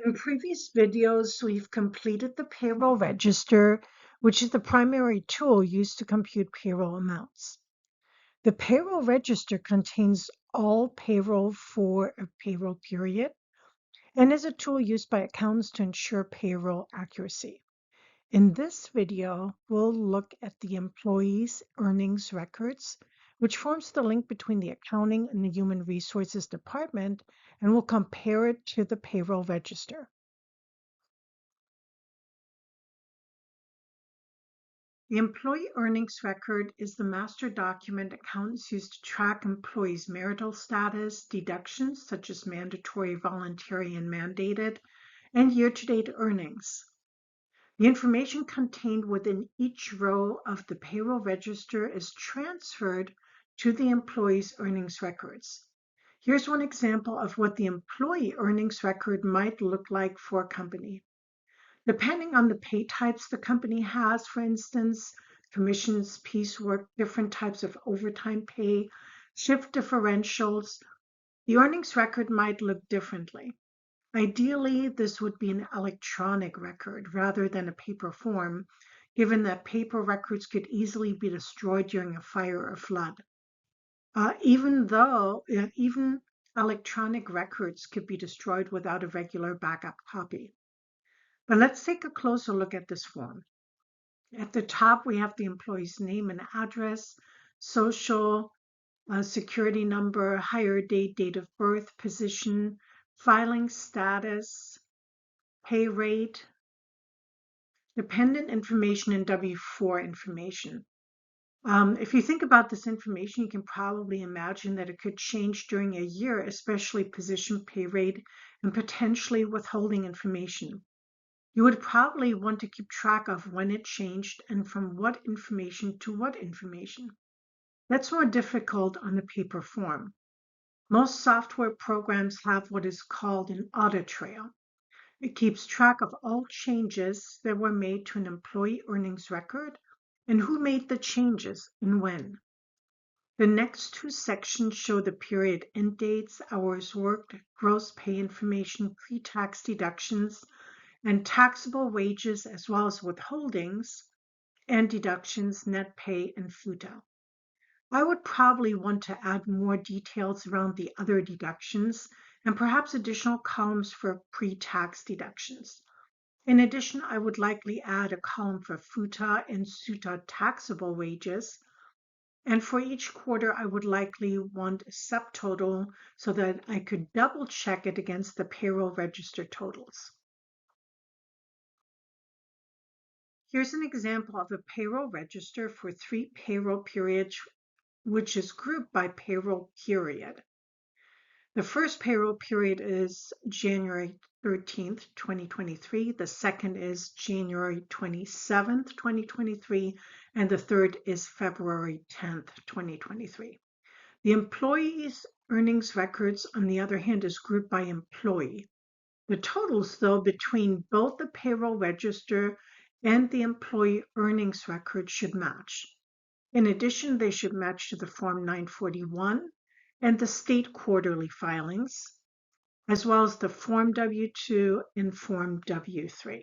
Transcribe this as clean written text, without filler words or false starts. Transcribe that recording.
In previous videos, we've completed the payroll register, which is the primary tool used to compute payroll amounts. The payroll register contains all payroll for a payroll period and is a tool used by accountants to ensure payroll accuracy. In this video, we'll look at the employee's earnings records, which forms the link between the accounting and the human resources department, and we'll compare it to the payroll register. The employee earnings record is the master document accountants use to track employees' marital status, deductions such as mandatory, voluntary, and mandated, and year-to-date earnings. The information contained within each row of the payroll register is transferred to the employee's earnings records. Here's one example of what the employee earnings record might look like for a company. Depending on the pay types the company has, for instance, commissions, piecework, different types of overtime pay, shift differentials, the earnings record might look differently. Ideally, this would be an electronic record rather than a paper form, given that paper records could easily be destroyed during a fire or flood. Even electronic records could be destroyed without a regular backup copy. But let's take a closer look at this form. At the top, we have the employee's name and address, social, security number, hire date, date of birth, position, filing status, pay rate, dependent information, and W-4 information. If you think about this information, you can probably imagine that it could change during a year, especially position, pay rate, and potentially withholding information. You would probably want to keep track of when it changed and from what information to what information. That's more difficult on the paper form. Most software programs have what is called an audit trail. It keeps track of all changes that were made to an employee earnings record and who made the changes and when. The next two sections show the period end dates, hours worked, gross pay information, pre-tax deductions, and taxable wages, as well as withholdings and deductions, net pay, and FUTA. I would probably want to add more details around the other deductions and perhaps additional columns for pre-tax deductions. In addition, I would likely add a column for FUTA and SUTA taxable wages. And for each quarter, I would likely want a subtotal so that I could double check it against the payroll register totals. Here's an example of a payroll register for 3 payroll periods, which is grouped by payroll period. The first payroll period is January 13th, 2023. The second is January 27th, 2023. And the third is February 10th, 2023. The employee's earnings records, on the other hand, is grouped by employee. The totals, though, between both the payroll register and the employee earnings record should match. In addition, they should match to the Form 941 and the state quarterly filings, as well as the Form W-2 and Form W-3.